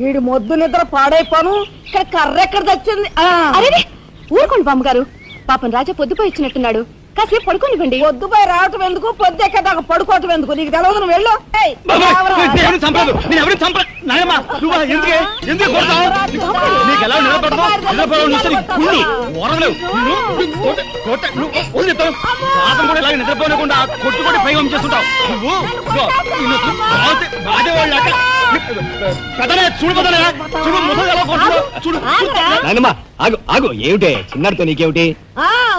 వీడి మొద్దు నిద్ర పాడైపోను. ఇక్కడ కర్ర ఎక్కడ తెచ్చింది? అరే ఊరుకోండి బామ్మగారు, పాపం రాజా పొద్దుపోయి ఇచ్చినట్టున్నాడు, కాసేపు పడుకోనివ్వండి. పొద్దుపై రావటం ఎందుకు, పొద్దు ఎక్కదాకా పడుకోవటం ఎందుకు? నీకు తెలవదు, నువ్వు వెళ్ళు. నిద్రపోనకుండా కొట్టుకొని పైగా చేస్తుంటావు ఏమిటే చిన్నారితో నీకేమిటి?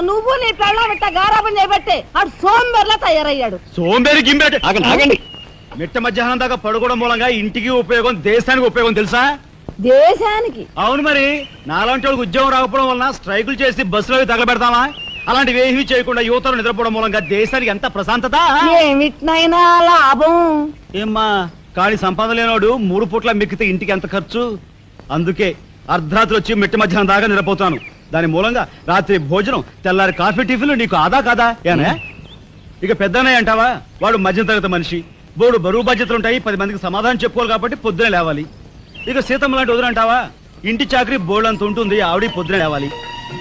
నువ్వు నీ పెళ్ళ మిట్ట గారాబం చేయబట్టే ఆడు సోంబేర్లా తయారయ్యాడు. సోంబేరి గింబేట ఆగండి. మిట్ట మధ్యాహ్నం దాకా పడుకోవడం మూలంగా ఇంటికి ఉపయోగం, దేశానికి ఉపయోగం తెలుసా? దేశానికి? అవును మరి. నాలాంటి వాళ్ళకి ఉద్యోగం రాకపోవడం వలన స్ట్రైకులు చేసి బస్సులో తగలబెడతామా? అలాంటివి ఏమీ చేయకుండా యువతలు నిద్రపోవడం మూలంగా దేశానికి ఎంత ప్రశాంతత. ఏమిటినైనా లాభం ఏమ్మా, కానీ సంపాదన లేనోడు 3 పూట్ల మిక్కితే ఇంటికి ఎంత ఖర్చు? అందుకే అర్ధరాత్రి వచ్చి మిట్ట మధ్యాహ్నం దాకా నిద్రపోతాను. దాని మూలంగా రాత్రి భోజనం, తెల్లారి కాఫీ, టిఫిన్లు నీకు ఆదా కాదా? ఏనా ఇక పెద్దనే అంటావా? వాడు మధ్య తరగతి మనిషి, బోడు బరువు బాధ్యతలు ఉంటాయి, 10 మందికి సమాధానం చెప్పుకోవాలి కాబట్టి పొద్దునే లేవాలి. ఇక సీతమ్మ లాంటి వదులంటావా? ఇంటి చాకరీ బోర్డు అంత ఉంటుంది, ఆవిడ పొద్దునే లేవాలి.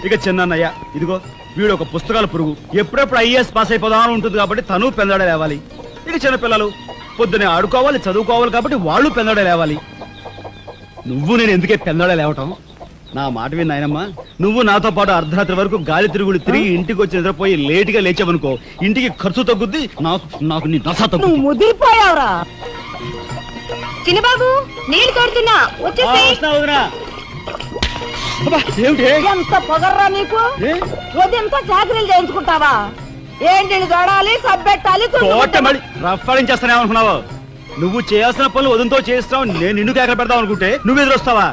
ఇక చిన్నయ్య ఇదిగో వీడు ఒక పుస్తకాల పురుగు, ఎప్పుడెప్పుడు ఐఏఎస్ పాస్ అయిపోదామని ఉంటుంది కాబట్టి తను పెందడే లేవాలి. ఇక చిన్నపిల్లలు పొద్దునే ఆడుకోవాలి, చదువుకోవాలి కాబట్టి వాళ్ళు పెందడే లేవాలి. నువ్వు నేను ఎందుకే పెందడే లేవటం? నా మాట విన్నాయనమ్మా, నువ్వు నాతో పాటు అర్ధరాత్రి వరకు గాలి తిరుగుడు తిరిగి ఇంటికి వచ్చి నిద్రపోయి లేటుగా లేచావనుకో, ఇంటికి ఖర్చు తగ్గుద్ది, నాకు నీ దశ తగ్గుద్ది. ముదిరిపోయావురా. చిన్నబాబు నీళ్ళు తోడుతున్నా, ఎంత పొగర్రా నీకు? ఉదయంతో చాకరీలు చేయించుకుంటావా? ఏంటి దొడాలి, సబ్బెట్టాలి, రఫాడించేస్తానేమనుకున్నావు? నువ్వు చేయాల్సిన పనులు ఉదయంతో చేస్తావు, నేను నిన్ను కేకలు పెడతావు అనుకుంటే నువ్వు ఎదురొస్తావా?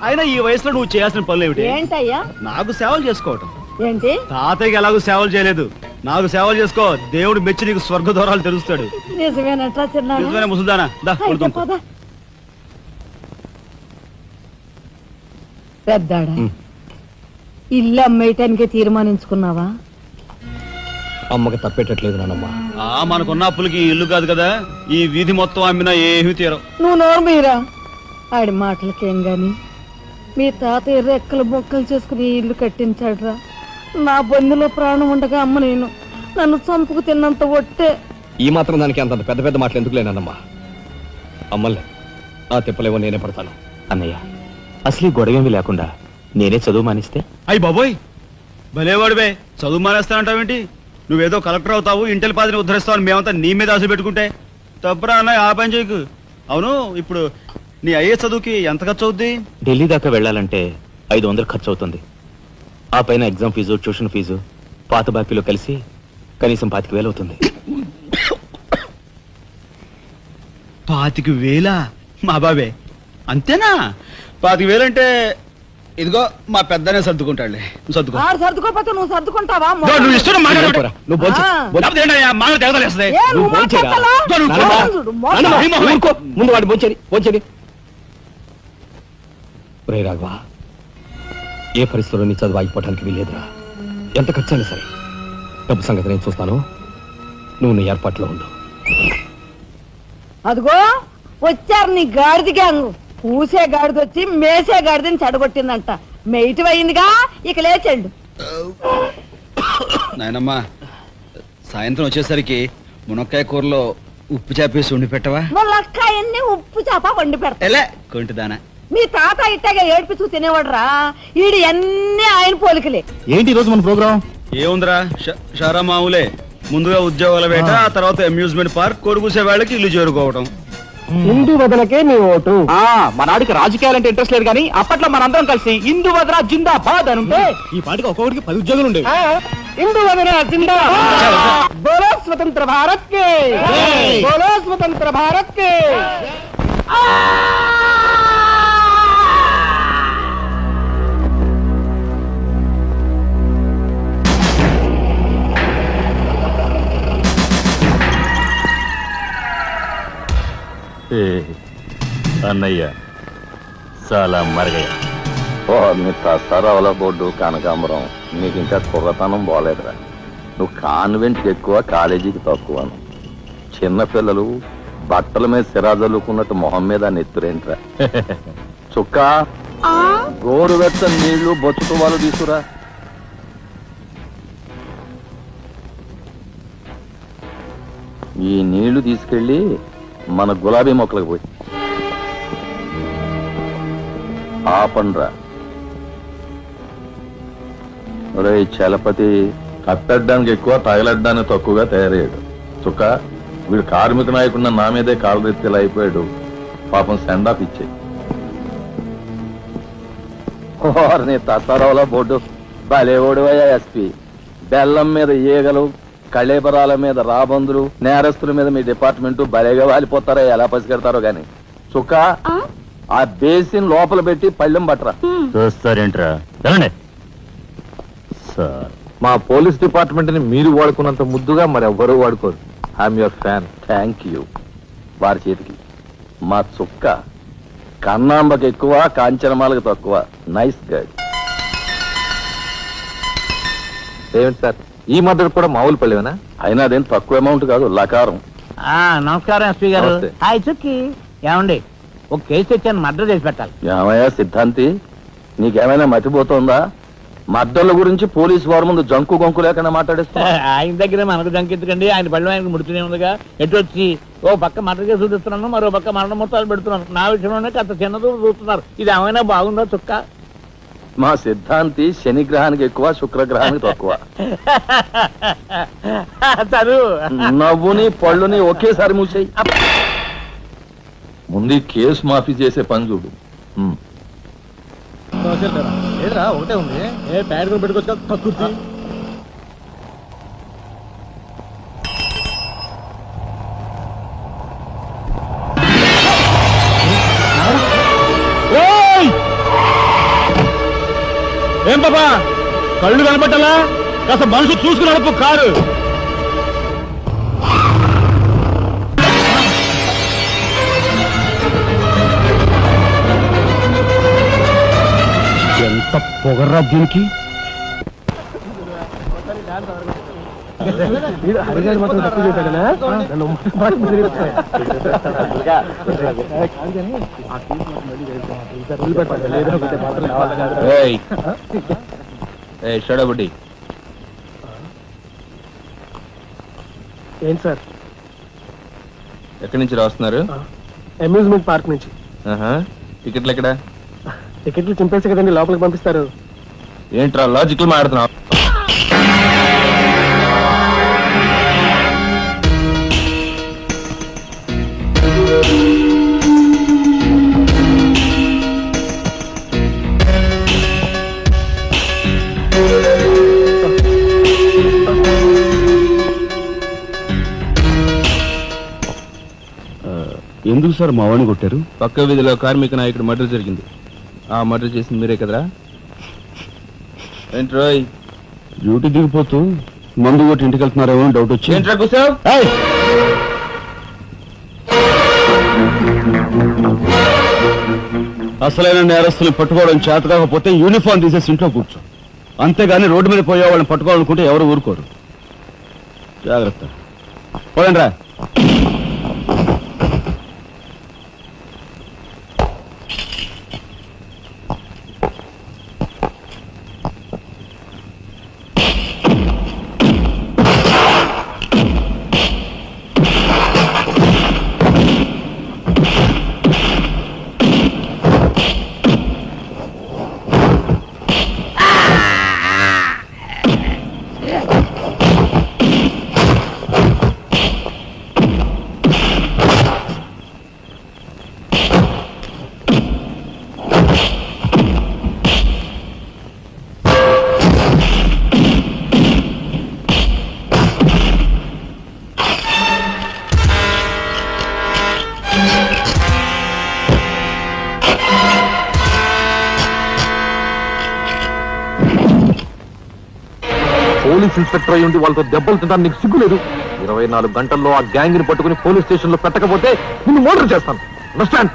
అయినా ఈ వయసులో నువ్వు చేయాల్సిన పనులు ఏమిటి? ఏంటయ్యా? నాకు సేవలు చేసుకోవటం. ఏంటి? తాతయ్యకి ఎలాగో సేవలు చేయలేదు, నాకు సేవలు చేసుకో. దేవుడు మెచ్చి నీకు స్వర్గ దూరాలు తెలుస్తాడు. నిజమేనట్రా చిన్న? నిజమే ముసుదానా. పెద్దాడా, ఇల్లు అమ్మేయటానికి తీర్మానించుకున్నావా? అమ్మకి తప్పేటట్లేదు నానమ్మా. మనకున్న అప్పులకి ఇల్లు కాదు కదా, ఈ వీధి మొత్తం అమ్మినా ఏమీ తీరం. నువ్వు నోరు మీరా? ఆడి మాటలకేం గాని మీ తాతయ్య రెక్కలు బొక్కలు చేసుకుని ఇల్లు కట్టించాడురా. నా బంధులో ప్రాణం ఉండగా అమ్మ నేను నన్ను చంపుకు తిన్నంత ఒట్టే. ఈ మాత్రం దానికి అంత పెద్ద పెద్ద మాటలు ఎందుకు లేనమ్మా? అమ్మలే ఆ తిప్పలేవో నేనే పడతాను. అన్నయ్య, అసలు గొడవేమీ లేకుండా నేనే చదువు మానిస్తే? అయ్యి బాబోయ్, భలేవాడివే, చదువు మానేస్తానంటావేంటి? నువ్వేదో కలెక్టర్ అవుతావు, ఇంటెల్ పాదిని ఉద్ధరిస్తావు అని మేమంతా నీ మీద ఆశ పెట్టుకుంటే తప్పురా అన్న. ఆ పని చేయకు. అవును, ఇప్పుడు నీ అయ్యే చదువుకి ఎంత ఖర్చు అవుద్ది? ఢిల్లీ దాకా వెళ్ళాలంటే 500 ఖర్చు అవుతుంది. ఆ పైన ఎగ్జామ్ ఫీజు, ట్యూషన్ ఫీజు, పాత బాకీలో కలిసి కనీసం 25,000 అవుతుంది. 25,000? మా బాబే అంతేనా? 25,000 అంటే ఇదిగో మా పెద్దనే సర్దుకుంటాడులే. సర్దుకో. సర్దుకోపోతే నువ్వు సర్దుకుంటావా? నువ్వు ఇష్టం మాట్లాడు. ముందు వాడు బోంచేది. రే రాఘవ, ఏ పరిస్థితుల్లో నీ చదువు ఆగిపోవడానికి వీల్లేదురా. ఎంత ఖర్చైనా సరే డబ్బు సంగతి నేను చూస్తాను. నువ్వు నీ ఏర్పాట్లో ఉండు. అదిగో వచ్చారు నీ గాడిద గ్యాంగ్. పూసే గాడిద వచ్చి మేసే గాడిదని చెడగొట్టిందంట. మెయిటివ్ అయిందిగా, ఇక లేచండు. నాయనమ్మా, సాయంత్రం వచ్చేసరికి మునక్కాయ కూరలో ఉప్పు చేపేసి వండి పెట్టవా? మునక్కాయన్ని ఉప్పు చేప వండి పెడతా. కొంటిదానా, మీ తాత ఇట్టగా ఏడిపిస్తూ తినేవాడురా. ఈడు అన్ని ఆయన పోలికలే. ఏంటి ఈ రోజు మన ప్రోగ్రాం? ఏముందిరా, షారా మామూలే. ముందుగా ఉద్యోగాల వేట, ఆ తర్వాత అమ్యూజ్మెంట్ పార్క్, కొడుకుసే వాళ్ళకి ఇల్లు చేరుకోవడం. హిందూ వదనకే నీ ఓటు. మనాడికి రాజకీయాలంటే ఇంట్రెస్ట్ లేదు, కానీ అప్పట్లో మనందరం కలిసి హిందూ వదన జిందాబాద్ అని ఉంటే ఈ పాటికి ఒక్కొక్కడికి 10 ఉద్యోగాలు ఉండేవి. హిందూ వదన జిందాబాద్. బోలో స్వతంత్ర భారత్ కే, బోలో స్వతంత్ర భారత్ కే. అన్నయ్య చాలా మరగయ్య. మీ తస్తారావుల బోర్డు కనకాంబరం, నీకు ఇంకా కుర్రతనం పోలేదురా. నువ్వు కాన్వెంట్కి ఎక్కువ, కాలేజీకి తక్కువను. చిన్నపిల్లలు బట్టల మీద సిరాజల్లుకున్నట్టు మొహం మీద నెత్తురేంట్రా చుక్క గోరువెచ్చని నీళ్లు బొచ్చుతో వాళ్ళు తీసుకురా. ఈ నీళ్లు తీసుకెళ్ళి మన గులాబీ మొక్కలకు పోయి ఆపండ్రా. ఒరే చలపతి కప్పెట్టడానికి ఎక్కువ తగలడ్డానికి తక్కువగా తయారయ్యాడు. చుక్క వీడు కార్మిక నాయకుడిన నా మీదే కాలరెత్తిలా అయిపోయాడు. పాపం సెండ్ ఆఫ్ ఇచ్చే. నీ తసారావుల బోర్డు భలేవాడువయ్యా ఎస్పీ. బెల్లం మీద ఈగలు, కళేబరాల మీద రాబందులు, నేరస్తుల మీద మీ డిపార్ట్మెంట్ భలేగా వాలిపోతారా, ఎలా పసిగడతారో గాని. చుక్క ఆ బేసిన్ లోపల పెట్టి పళ్ళెం పట్టరా. చూస్తారేంట్రా సార్, మా పోలీస్ డిపార్ట్మెంట్ ని మీరు వాడుకున్నంత ముద్దుగా మరి ఎవ్వరూ వాడుకోరు. I'm your fan. Thank you. వారి చేతికి మా చుక్క కన్నాంబకి ఎక్కువ, కాంచనమాలకు తక్కువ. Nice guide. ఏమిటి సార్, ఈ మద్దతు కూడా మామూలు పళ్ళేనా? అయినా అదేం తక్కువ అమౌంట్ కాదు, లకారం. నమస్కారం ఎస్పీ గారు. నమస్తే. హాయ్ చుక్కి. ఏమండి, ఒక కేసు తెచ్చాను, మర్డర్ చేసి పెట్టాలి. ఏమయ్యా సిద్ధాంతి, నీకేమైనా మతిపోతుందా? మద్దళ్ళ గురించి పోలీసు వారి ముందు జంకు గొంకు లేకుండా మాట్లాడేస్తా. ఆయన దగ్గర మనకు జంకెత్తుకండి, ఆయన బళ్ళు ఆయనకు ముడుతూనే ఉందిగా. ఎటు వచ్చి ఓ పక్క మర్డర్ కేసు చూపిస్తున్నాను, మరో పక్క మరణ మొత్తాలు పెడుతున్నాను. నా విషయంలోనే అంత చిన్నదో చూస్తున్నారు. ఇది ఏమైనా బాగుందో చుక్క? మా సిద్ధాంతి శనిగ్రహానికి ఎక్కువ, శుక్రగ్రహానికి తక్కువ. చదువు నవ్వుని పళ్ళుని ఒకేసారి మూసేయి. ముందు కేసు మాఫీ చేసే పని చూడు. ఒకటే ఉంది. ఏ ప్యాడ్ పెట్టుకొచ్చా కక్కుర్తి. ఏం బాబా, కళ్ళు కనపట్టాలా? కాస్త మనసు చూసుకుని నడుపు కారు. ఎంత పొగర్రా దీనికి. షడబుడ్డి ఏంటి సార్? ఎక్కడి నుంచి రాస్తున్నారు? అమ్యూజ్మెంట్ పార్క్ నుంచి. టికెట్లు ఎక్కడ? టికెట్లు చింపేసి కదండి లోపలికి పంపిస్తారు. ఏంట్రా లాజికల్ మాట్లాడుతున్నావు? ఎందుకు సార్ మా వాడిని కొట్టారు? పక్క వీధిలో కార్మిక నాయకుడు మర్డర్ జరిగింది. ఆ మర్డర్ చేసింది మీరే కదరా? ఏంట్రోయ్, డ్యూటీ దిగిపోతూ మందు కొట్టి ఇంటికి వెళ్తున్నారేమో అని డౌట్ వచ్చి. ఏంట్రా కూర్చో. అసలైన నేరస్తులు పట్టుకోవడం చేత కాకపోతే యూనిఫామ్ తీసేసి ఇంట్లో కూర్చో. అంతేగాని రోడ్డు మీద పోయే వాళ్ళని పట్టుకోవాలనుకుంటే ఎవరు ఊరుకోరు. జాగ్రత్త. పోదండి రా. పోలీస్ ఇన్స్పెక్టర్ అయ్యి ఉండి వాళ్ళతో దెబ్బలు తింటాను, నీకు సిగ్గు లేదు? 24 గంటల్లో ఆ గ్యాంగ్ ని పట్టుకుని పోలీస్ స్టేషన్ లో పెట్టకపోతే నిన్ను మర్డర్ చేస్తాను. అండర్స్టాండ్?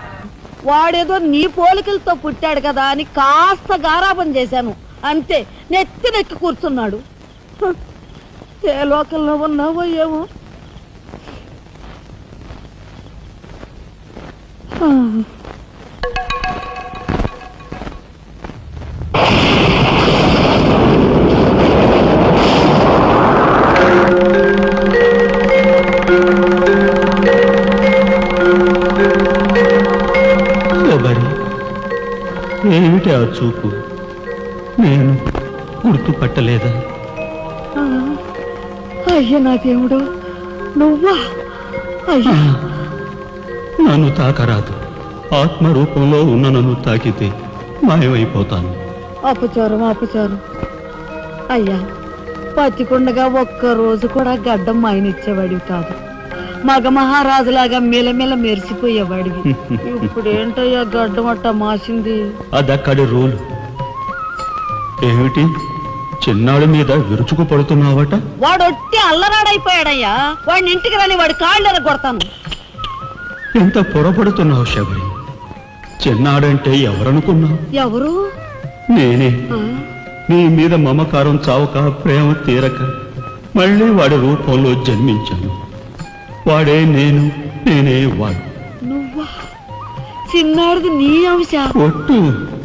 వాడేదో నీ పోలికలతో పుట్టాడు కదా అని కాస్త గారాబం చేశాను అంతే. నెత్తి కూర్చున్నాడు. ఏ లోకల్లో ఉన్నావో ఏమో. ఏమిటి ఆ చూపు? నేను గుర్తుపట్టలేదా? అయ్య నా దేవుడు, నువ్వా? అయ్యా, నన్ను తాకరాదు. ఆత్మరూపంలో ఉన్న నన్ను తాకితే మాయమైపోతాను. అపచారం అపచారం. అయ్యా, పచ్చికుండగా ఒక్క రోజు కూడా గడ్డం మాయనిచ్చేవాడివి కాదు. మగ మహారాజులాగా మెలమెల మెరిసిపోయేవాడివి. ఇప్పుడేంటయ్యా గడ్డం అట్ట మాసింది? అదక్కడి రూలు. ఏమిటి చిన్నాడి మీద విరుచుకు పడుతున్నావట? వాడు ఒట్టి అల్లరాడైపోయాడయ్యా. వాడిని ఇంటికి రాని వాడి కాళ్ళని కొడతాను. ఎంత పొరపడుతున్నావు శబరి? చిన్నాడంటే ఎవరనుకున్నావు? ఎవరు? నేనే. నీ మీద మమకారం చావక, ప్రేమ తీరక మళ్ళీ వాడి రూపంలో జన్మించాను. వాడే నేను, నేనే వాడు. నువ్వా? చిన్నాడిది నీ అంశ? ఒట్టు.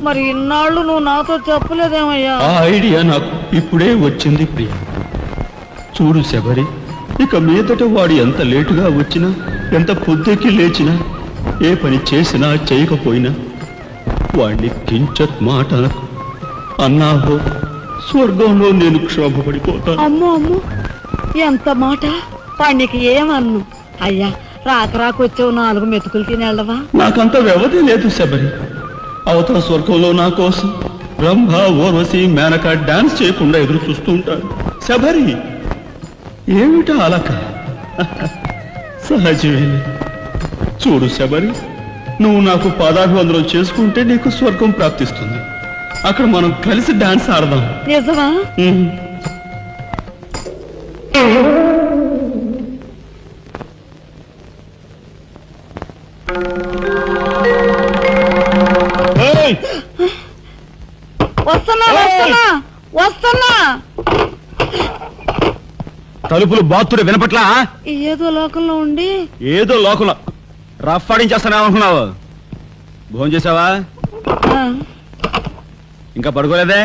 మరి ఇన్నాళ్ళు నువ్వు నాతో చెప్పలేదేమయ్యా? ఆ ఐడియా నాకు ఇప్పుడే వచ్చింది ప్రియ. చూడు శబరి, ఇక మీదట వాడు ఎంత లేటుగా వచ్చినా, ఎంత పొద్దుకి లేచినా, ఏ పని చేసినా చేయకపోయినా వాడిని కించత్ మాట అన్నాహో స్వర్గంలో నేను క్షోభపడిపోతాను. అమ్మో అమ్మో, ఎంత మాట! వాడికి ఏమన్ను? అయ్యా, రాకొచ్చావు 4 మెతుకులు తినేళ్ళవా? నాకంత వ్యవధి లేదు శబరి. అవతల స్వర్గంలో నా కోసం రంభ, ఊర్వశి, మేనక డాన్స్ చేయకుండా ఎదురు చూస్తూ ఉంటారు. శబరి, ఏమిటా అలక? సహజమే. చూడు శబరి, నువ్వు నాకు పాదాభివందనం చేసుకుంటే నీకు స్వర్గం ప్రాప్తిస్తుంది. అక్కడ మనం కలిసి డాన్స్ ఆడదాం. నిజమా? వస్తున్నా వస్తున్నా వస్తున్నా. తలుపులు బాత్తుడు వినపట్లా? ఏదో లోకంలో ఉండి ఏదో లోకంలో రఫ్ ఆడించేస్తానేమనుకున్నావు? భోజనం చేసావా? ఆ, ఇంకా పడుకోలేదే?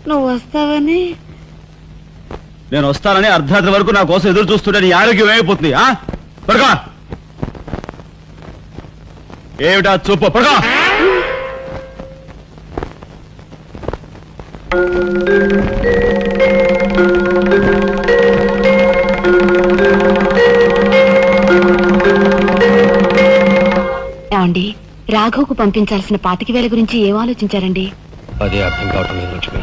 నువ్వు వస్తావని. నేను వస్తానని అర్ధరాత్రి వరకు నా కోసం ఎదురు చూస్తుంటే నీ ఆరోగ్యం ఏమైపోతుంది? పడుకో. ఏమిటా చూపు? పడుకో. ఏమండి, రాఘవ్కు పంపించాల్సిన 25,000 గురించి ఏం ఆలోచించారండి? అదే అర్థం కావటం లేదు లక్ష్మి.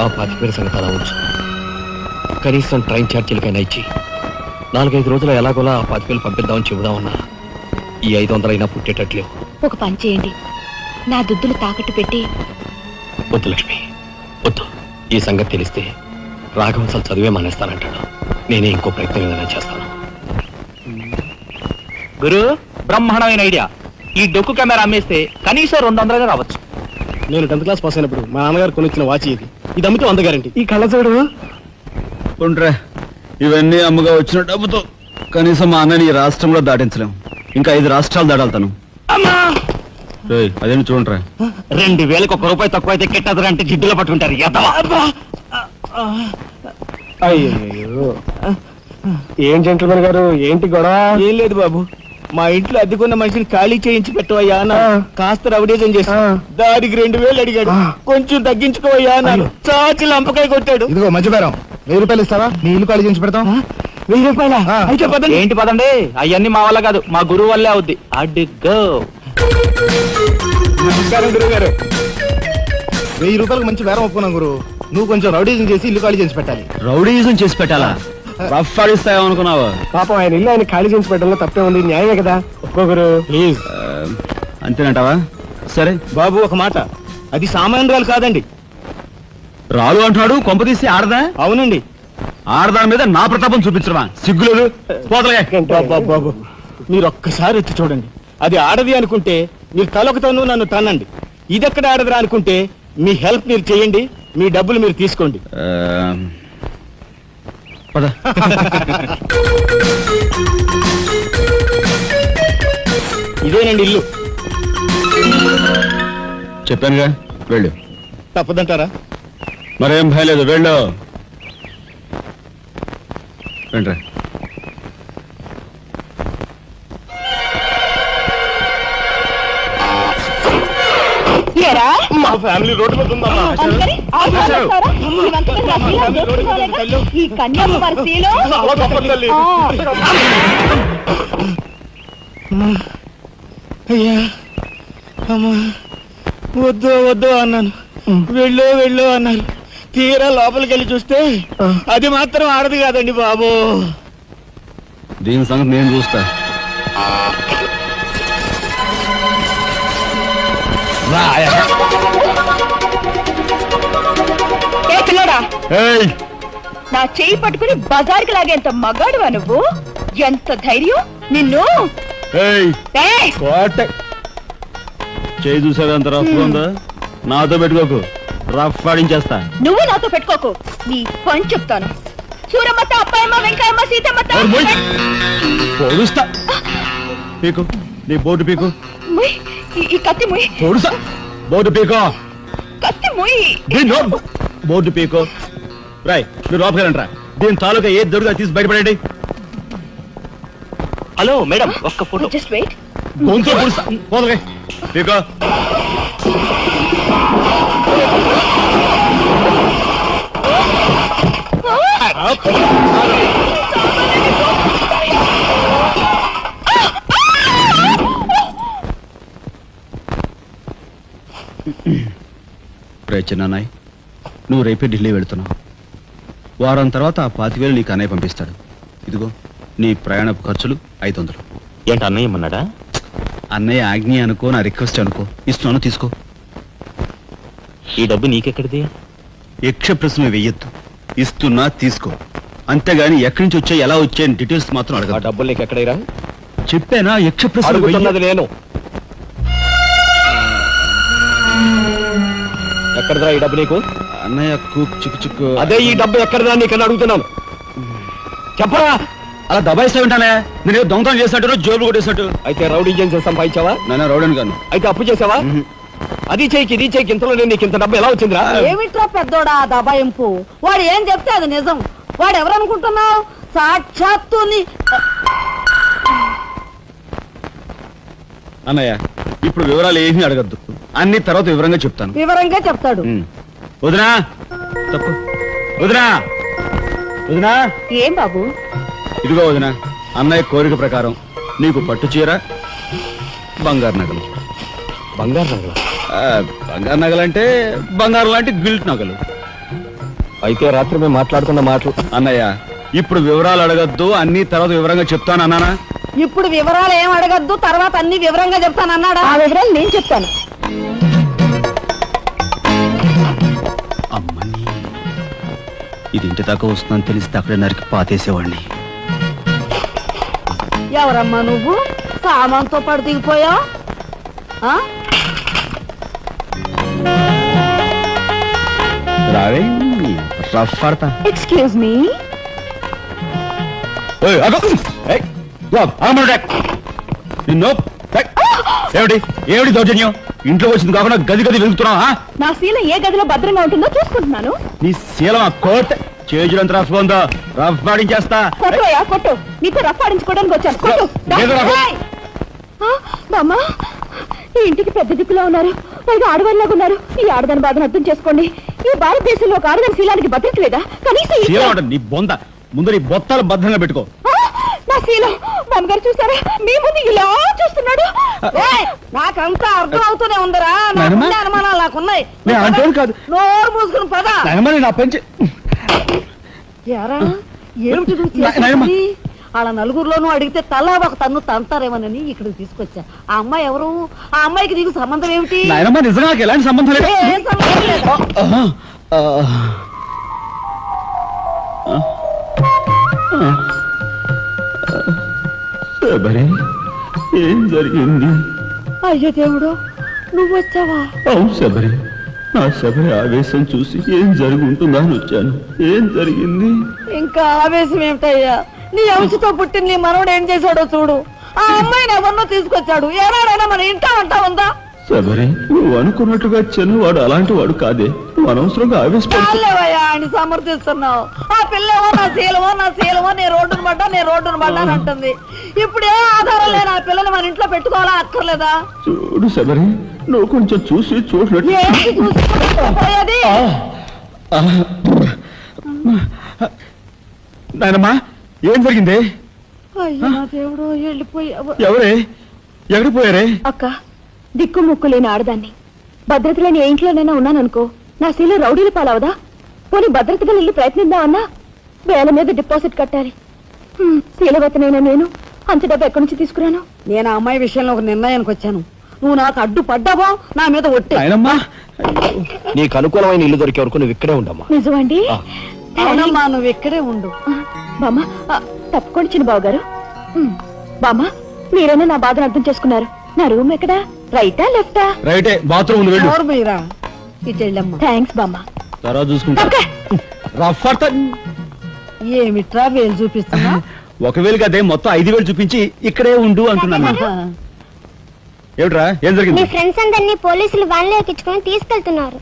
ఆ 25,000 సంగతి అలా ఉంచు. కనీసం ట్రైన్ ఛార్జీలకైనా ఇచ్చి 4-5 రోజులు ఎలాగోలా ఆ 25,000 పంపిద్దామని చెబుదామన్నా ఈ 500 అయినా పుట్టేటట్లేవు. ఒక పని చేయండి, నా దుద్దులు తాకట్టు పెట్టి. వద్దు లక్ష్మి, వద్దు. ఈ సంగతి తెలిస్తే రాఘవ అసలు చదివే మానేస్తానంటాడు. నేనే ఇంకో ప్రయత్నం ఏదైనా చేస్తాను. గురు, బ్రహ్మాండమైన ఐడియా. ఈ డొక్కు కెమెరా అమ్మేస్తే కనీసం 200 రావచ్చు. నేను 10th క్లాస్ పాస్ అయినప్పుడు మా నాన్నగారు కొనిచ్చిన వాచ్ ఇది. ఇది అమ్మితే 100 గ్యారెంటీ. ఈ కళ్ళజోడు ఉండ్రా, ఇవన్నీ అమ్మగా వచ్చిన డబ్బుతో కనీసం మా అన్నని ఈ రాష్ట్రంలో దాటించలేం. ఇంకా 5 రాష్ట్రాలు దాడాలతాను. అదేమి చూడరా. 2,000కి 1 రూపాయి తక్కువ అయితే కెట్టదురంటే జిడ్డులో పట్టుకుంటారు. అయ్యో, ఏం జెంట్లమన్ గారు, ఏంటి గొడవ? ఏం లేదు బాబు, మా ఇంట్లో అద్దెకున్న మనిషిని ఖాళీ చేయించి పెట్టవయ్యా అన్న. కాస్త రవిడేజం చేసి దానికి 2,000 అడిగాడు. కొంచెం తగ్గించుకోవయ్యా అన్నాను. చాచి లంపకాయ కొట్టాడు. ఇదిగో మధ్య బేరం, 1000 రూపాయలు ఇస్తావా? నీ ఇల్లు ఖాళీ చేయించి పెడతాం. 1000 రూపాయల? అయితే పదండి. ఏంటి పదండి, అవన్నీ మా వల్ల కాదు, మా గురువు వల్లే అవుద్ది. అడ్డుగో. నమస్కారం గురువు గారు. 1000 రూపాయలకు మంచి బేరం ఒప్పుకున్నాం గురు. నువ్వు కొంచెం రౌడీజం చేసి ఇల్లు ఖాళీ చేసి పెట్టాలి. రౌడీజం చేసి పెట్టాలా? రఫ్ ఆడిస్తాయేమనుకున్నావా? పాపం ఆయన ఇల్లు ఆయన ఖాళీ చేసి పెట్టడంలో తప్పే ఉంది. న్యాయమే కదా, ఒప్పుకో గురు ప్లీజ్. అంతేనంటావా? సరే బాబు, ఒక మాట, అది సామాన్యురాలు కాదండి. రాలు అంటున్నాడు. కొంపదీసి ఆడదా? అవునండి. ఆడదాని మీద నా ప్రతాపం చూపించడమా? సిగ్గులేదు. పోతలే. బాబు, మీరు ఒక్కసారి వచ్చి చూడండి. అది ఆడది అనుకుంటే మీరు తలొకతోనూ నన్ను తన్నండి. ఇదెక్కడ ఆడదురా అనుకుంటే మీ హెల్ప్ మీరు చేయండి, మీ డబ్బులు మీరు తీసుకోండి. ఇదేనండి ఇల్లు. చెప్పానుగా వెళ్ళు. తప్పదంటారా? మరేం భయం లేదు, వెళ్ళు. రండి. ఏరా మా ఫ్యామిలీ రోడ్డు మీద ఉందమ్మా. అందుకని ఆ చేస్తారా? నీవంతా నా శీలం దోచుకోలేక ఈ కన్యాకుమారి శీలం. చాలా తప్పదు తల్లి. అయ్యా అమ్మా, వద్దు వద్దు అన్నాను, వెళ్ళు వెళ్ళు అన్నారు. తీరా లోపలికి వెళ్ళి చూస్తే అది మాత్రం ఆడదు కాదండి బాబు. దీని సంగతి నేను చూస్తా. ఏ పిల్లడా, ఏయ్, నా చేయి పట్టుకుని బజార్కి లాగేంత మగాడువా నువ్వు? ఎంత ధైర్యం నిన్ను! ఏయ్, ఏయ్! కోట. చేయి చూసావు ఎంత రఫ్ ఉందా? నాతో పెట్టుకోకు, రఫ్ ఆడించేస్తా. నువ్వు నాతో పెట్టుకోకు, నీ పని చెప్తాను. సూరమ్మత, అప్పాయమ్మ, వెంకాయమ్మ, సీతమ్మత. పొడుస్తా. పీకు, నీ బోర్డు పీకు. ముయ్, ఈ కత్తి ముయ్. పొడుస్తా. బోర్డు పీకో. కత్తి ముయ్. బోర్డు పీకో. రాయ్, మీరు లోపలికి రండి రా. దీని తాలూకా ఏది దొరుకుతా తీసి బయటపడండి. హలో మేడం, ఒక్క ఫోటో. Just wait. గొంతు పొడుస్తా. పోదలే పీకో. చిన్నాయ్, నువ్వు రేపే ఢిల్లీ వెళుతున్నావు. వారం తర్వాత ఆ 25,000 నీకు అన్నయ్య పంపిస్తాడు. ఇదిగో నీ ప్రయాణపు ఖర్చులు 500. ఏంటి అన్నయ్య ఏమన్నాడా? అన్నయ్య ఆజ్ఞ అనుకో, నా రిక్వెస్ట్ అనుకో. ఇస్తున్నాను, తీసుకో. ఈ డబ్బు నీకెక్కడిది? యక్ష ప్రశ్న వెయ్యొద్దు. ఇస్తున్నా, తీసుకో. అంతేగాని ఎక్కడి నుంచి వచ్చాయి, ఎలా వచ్చాయని డీటెయిల్స్ మాత్రం ఆ అడగ. డబ్బులు నీకు ఎక్కడైరా? చెప్పానా, యక్ష ప్రశ్న అడుగుతున్నది నేను. ఎక్కడదా ఈ డబ్బు నీకు? అన్నయ్య చిక్కు చిక్కు. అదే ఈ డబ్బు ఎక్కడదా నీకని అడుగుతున్నాను. చెప్పరా? అలా దబాయిస్తా ఉంటానే. నేను దొంగతనం చేసినట్టు, జోబులు కొట్టేసినట్టు. అయితే రౌడీ చేసి సంపాదించావా? నాన్న రౌడన్ గాను. అయితే అప్పు చేసావా? అది చేయికి ఇది చేయికి ఇంతలో నేను నీకు ఇంత డబ్బు ఎలా వచ్చిందిరా? ఏమిట్రా పెద్దోడా దబాయింపు? వాడు ఏం చెప్తే అది నిజం. వాడు ఎవరనుకుంటున్నావు? సాక్షాత్తు అన్నయ్య, ఇప్పుడు వివరాలు ఏమీ అడగద్దు. అన్ని తర్వాత వివరంగా చెప్తాను. వివరంగా చెప్తాడు. వదినా, తప్పు. వదినా, వదినా. ఏం బాబు? ఇదిగో వదినా, అన్నయ్య కోరిక ప్రకారం నీకు పట్టు చీర, బంగారు నగలు. బంగారు నగలు? బంగారు నగలంటే బంగారు లాంటి గిల్ట్ నగలు. అయితే రాత్రి మేము మాట్లాడుకున్న మాటలు. అన్నయ్య, ఇప్పుడు వివరాలు అడగద్దు, అన్ని తర్వాత వివరంగా చెప్తాను అన్నానా? ఇప్పుడు వివరాలు ఏం అడగద్దు, తర్వాత అన్ని వివరంగా చెప్తానన్నాడా? ఆ వివరాలు నేను చెప్తాను. అమ్మని, ఇది ఇంటి దాకా వస్తుందని తెలిస్తే అక్కడే నరికి పాతేసేవాడిని. ఎవరమ్మా నువ్వు? సామాన్తో పాటు దిగిపోయావు. రావే, రఫ్ ఆడతా. Excuse me. ఏమిటి ఏమిటి దౌర్జన్యం? ఇంట్లో వచ్చింది కాకుండా గది గది వెలుగుతున్నావా? నా శీలం ఏ గదిలో భద్రంగా ఉంటుందో చూసుకుంటున్నాను. నీ శీలం ఆ కోట్ చేజులంత రఫ్ ఉందో, రఫ్ ఆడించేస్తా. కొట్టుయా కొట్టు, నీతో రఫ్ ఆడించుకోవడానికి వచ్చాను. కొట్టు. లేదు నాకు. బామ్మ, ఈ ఇంటికి పెద్ద దిక్కులో ఉన్నారు, పైగా ఆడవాళ్ళలాగా ఉన్నారు. ఈ ఆడదాని బాధను అర్థం చేసుకోండి. ఈ భారతదేశంలో ఒక ఆడదాని శీలానికి భద్రత లేదా? కనీసం శీలం అంటే నీ బొంద. ముందు నీ బొత్తాలు భద్రంగా పెట్టుకో. నా శీలం బామ్మగారు చూసారా? మీ ముందు ఇలా చూస్తున్నాడు. నాకంతా అర్థం అవుతూనే ఉందిరా. నాయనమ్మ? అనుమానాలు నాకున్నాయి. నేను అంటేం కాదు. నోరు మూసుకుని పద. నా పెంచి ఎరా, ఏమిటి నువ్వు నాయనమ్మ. చేసేది? వాళ్ళ నలుగురిలోనూ అడిగితే తలా ఒక తన్ను తంతారేమోనని ఇక్కడికి తీసుకొచ్చా. ఆ అమ్మాయి ఎవరు? ఆ అమ్మాయికి నీకు సంబంధం ఏమిటి? నాయనమ్మ, నిజంగా నాకు ఎలాంటి సంబంధం లేదు. ఏం సంబంధం లేదా? శబరి, ఏం జరిగింది? అయ్యో దేవుడు, నువ్వు వచ్చావా? అవును శబరి, నా శబరి ఆవేశం చూసి ఏం జరుగుతుందా అని వచ్చాను. ఏం జరిగింది? ఇంకా ఆవేశం ఏమిటయ్యా? నీ అంశతో పుట్టిన నీ మనవడు ఏం చేశాడో చూడు. ఆ అమ్మాయిని ఎవరినో తీసుకొచ్చాడు. ఏనాడైనా మన ఇంటా అంటా ఉందా? సరే, నువ్వు అనుకున్నట్టుగా చిన్నవాడు అలాంటి వాడు కాదే. నువ్వు అనవసరంగా ఆవేశపడు. చాలేవయ్యా ఆయన సమర్థిస్తున్నావు. ఆ పిల్లేమో నా శీలమో నేను రోడ్డును పడ్డా అని అంటుంది. ఇప్పుడు ఏ ఆధారం లేని ఆ పిల్లని మన ఇంట్లో పెట్టుకోవాలా అక్కర్లేదా? చూడు శబరి, నువ్వు కొంచెం చూసి చూడలేదు. ఏంటి చూసుకోపోయేది? నాయనమ్మా, ఏం జరిగింది? అయ్యో నా దేవుడు, వెళ్ళిపోయావు. ఎవరే? ఎక్కడికి పోయారే? అక్క, దిక్కు ముక్కు లేని ఆడదాన్ని, భద్రత లేని ఏ ఇంట్లోనైనా ఉన్నాననుకో, నా శీల రౌడీలు పాలవదా? పోనీ భద్రతగా వెళ్ళి ప్రయత్నిద్దామన్నా వేల మీద డిపాజిట్ కట్టాలి. శీలవతనైనా నేను అంత డబ్బు ఎక్కడి నుంచి తీసుకురాను? నేను ఆ అమ్మాయి విషయంలో ఒక నిర్ణయానికి వచ్చాను. నువ్వు నాకు అడ్డు పడ్డావో నా మీద ఒట్టే. నాయనమ్మా, నీకు అనుకూలమైన ఇల్లు దొరికే వరకు నువ్వు ఇక్కడే ఉండమ్మా. నిజమండి? అవునమ్మా, నువ్వు ఇక్కడే ఉండు. బామ్మ, తప్పుకోండి చిన్న బాబు గారు. బామ్మ, మీరైనా నా బాధను అర్థం చేసుకున్నారు. నా రూమ్ ఎక్కడా? రైటా లెఫ్టా? రైటే, బాత్రూమ్ ఉంది, వెళ్ళు. ఎవరు మీరా? ఇటు వెళ్ళమ్మా. థ్యాంక్స్ బామ్మ. తర్వాత చూసుకుంటా. రఫ్ ఏమిట్రా వేలు చూపిస్తున్నా? ఒకవేళ అదే మొత్తం 5,000 చూపించి ఇక్కడే ఉండు అంటున్నాను. ఏమిట్రా, ఏం మీ జరిగింది? ఫ్రెండ్స్ అందరినీ పోలీసులు వ్యాన్లో ఎక్కించుకొని తీసుకెళ్తున్నారు.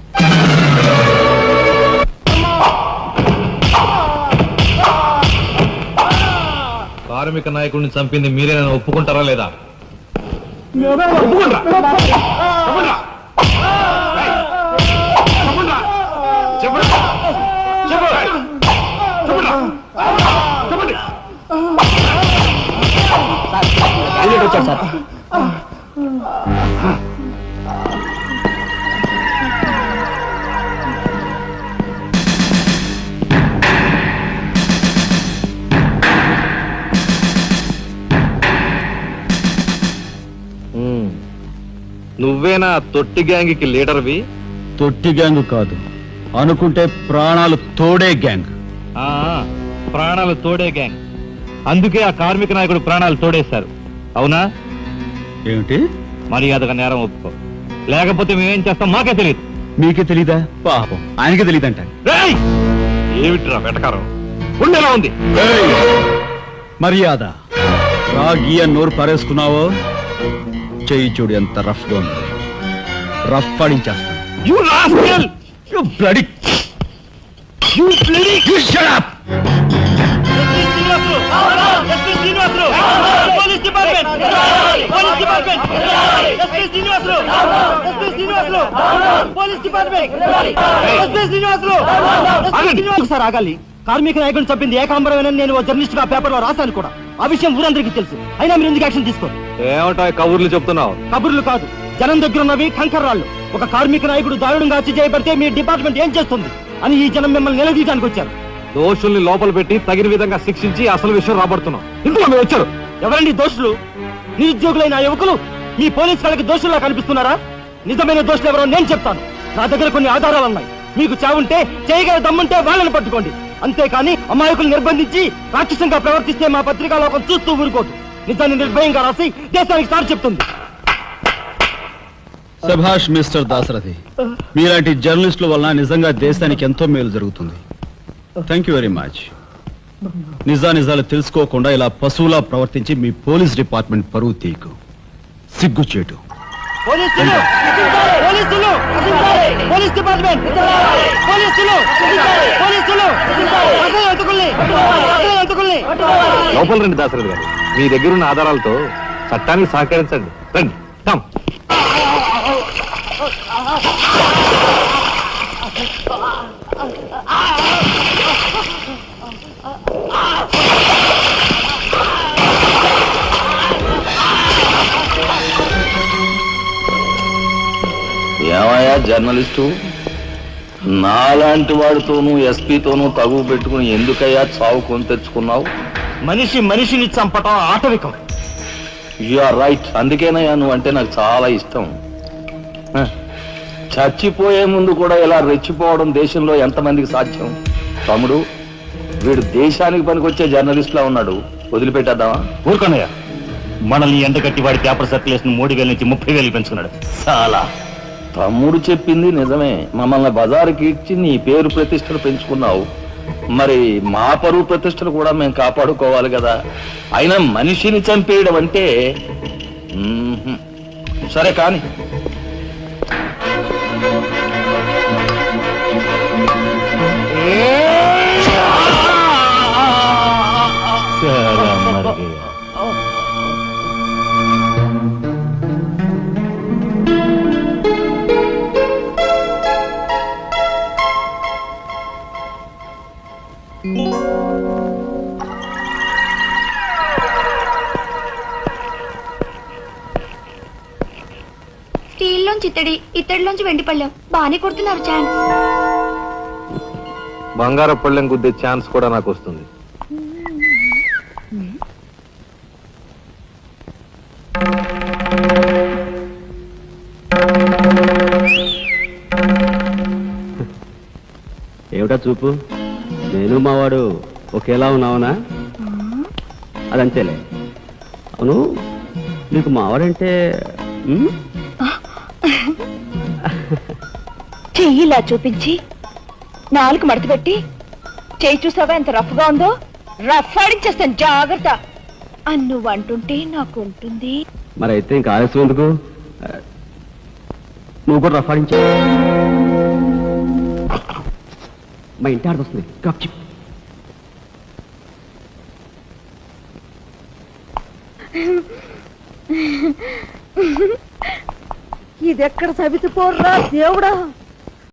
కార్మిక నాయకుడిని చంపింది మీరేనా ఒప్పుకుంటారా లేదా? నువ్వేనా తొట్టి గ్యాంగ్కి లీడర్వి? తొట్టి గ్యాంగ్ కాదు, అనుకుంటే ప్రాణాలు తోడే గ్యాంగ్. ప్రాణాలు తోడే గ్యాంగ్. అందుకే ఆ కార్మిక నాయకుడు ప్రాణాలు తోడేశారు, అవునా? ఏమిటి? మర్యాదగా నేరం ఒప్పుకో, లేకపోతే మేమేం చేస్తాం మాకే తెలియదు. మీకే తెలీదా? పాపం ఆయనకే తెలీదంట. ఏమిట్రా వెటకారం? ఉండేలా ఉంది. మర్యాద రాగి అని నోరు పారేసుకున్నావో చెయ్యి చూడు ఎంత రఫ్ గా ఉంది. Rough పడించేస్తాను. You rascal! You bloody... You shut up! ఒకసారి ఆగాలి. కార్మిక నాయకుడిని చెప్పింది ఏకాంబరమేనని నేను జర్నలిస్ట్ గా పేపర్ లో రాశాను కూడా. ఆ విషయం ఊరందరికీ తెలుసు. అయినా మీరు ఎందుకు యాక్షన్ తీసుకోరు? ఏమంటా కబుర్లు చెప్తున్నావు? కబుర్లు కాదు, జనం దగ్గర ఉన్నవి కంకర్రాళ్ళు. ఒక కార్మిక నాయకుడు దారుణంగా హత్య చేయబడితే మీ డిపార్ట్మెంట్ ఏం చేస్తుంది అని ఈ జనం మిమ్మల్ని నిలదీయడానికి వచ్చారు. దోషుల్ని లోపల పెట్టి తగిన విధంగా శిక్షించి అసలు విషయం రాబడుతున్నాం. ఇందులో మీరు వచ్చారు. ఎవరండి దోషులు? నిరుద్యోగులైన ఆ యువకులు మీ పోలీసు వాళ్ళకి దోషుల్లా కనిపిస్తున్నారా? నిజమైన దోషులు ఎవరో నేను చెప్తాను. నా దగ్గర కొన్ని ఆధారాలు ఉన్నాయి. మీకు చావుంటే చేయగల దమ్ముంటే వాళ్ళని పట్టుకోండి. అంతేకాని అమాయకులు నిర్బంధించి రాక్షసంగా ప్రవర్తిస్తే మా పత్రికా లోకం చూస్తూ ఊరుకోదు. నిజాన్ని నిర్భయంగా రాసి దేశానికి సార్ చెప్తుంది. సభాష్ మిస్టర్ దాశరథి, మీలాంటి జర్నలిస్టుల వల్ల నిజంగా దేశానికి ఎంతో మేలు జరుగుతుంది. Thank you very much. నిజాలు తెలుసుకోకుండా ఇలా పశువులా ప్రవర్తించి మీ పోలీస్ డిపార్ట్మెంట్ పరువు తీకు. సిగ్గుచేటు. పోలీసులు! పోలీసులు! Police department! పోలీసులు! పోలీసులు! అసలు ఎత్తుకుల్ని! అసలు ఎత్తుకుల్ని! లోపల రండి దాసరథి గారు, మీ దగ్గరున్న ఆధారాలతో చట్టానికి సహకరించండి. రండి. కమ్. ఏమయ్యా జర్నలిస్టు, నాలాంటి వాడితోనూ ఎస్పీతోనూ తగువ పెట్టుకుని ఎందుకయ్యా చావు కొని తెచ్చుకున్నావు? మనిషిని చంపటం ఆటవికం. You are right. అందుకేనయ్యా నువ్వు అంటే నాకు చాలా ఇష్టం. చచ్చిపోయే ముందు కూడా ఇలా రెచ్చిపోవడం దేశంలో ఎంతమందికి సాధ్యం? తమ్ముడు, వీడు దేశానికి పనికొచ్చే జర్నలిస్ట్లా ఉన్నాడు. వదిలిపెట్టేద్దామా? ఊరుకోనయ్యా, మనల్ని ఎండగట్టి వాడి పేపర్ సర్క్యులేషన్ 3,000 నుంచి 30,000 పెంచుకున్నాడు. చాలా. తమ్ముడు చెప్పింది నిజమే. మమ్మల్ని బజారుకి ఇచ్చి నీ పేరు ప్రతిష్టలు పెంచుకున్నావు. మరి మా పరువు ప్రతిష్టలు కూడా మేము కాపాడుకోవాలి కదా. అయినా మనిషిని చంపేయడం అంటే సరే కానీ స్టీల్లోంచి ఇత్తడిలోంచి వెండి పళ్ళెం బాగానే కొడుతున్నారు ఛాన్స్. బంగారు పళ్ళెం గుద్దే ఛాన్స్ కూడా నాకు వస్తుంది. ఏమిటా చూపు? నేను మావాడు ఒకేలా ఉన్నావునా? అదంతేలే. అవును, నీకు మావాడంటే చెయ్యిలా చూపించి నాలుగు మడత పెట్టి చెయ్యి చూసావా ఎంత రఫ్ గా ఉందో? రఫ్ ఆడించేస్తాను, జాగ్రత్త. నువ్వు అంటుంటే నాకు ఉంటుంది. మరి అయితే ఇంకా ఆలస్యం ఎందుకు? నువ్వు కూడా రఫాడించా. మా ఇంటి ఆడొస్తుంది. ఇది ఎక్కడ సవితి పోర్రా దేవుడా.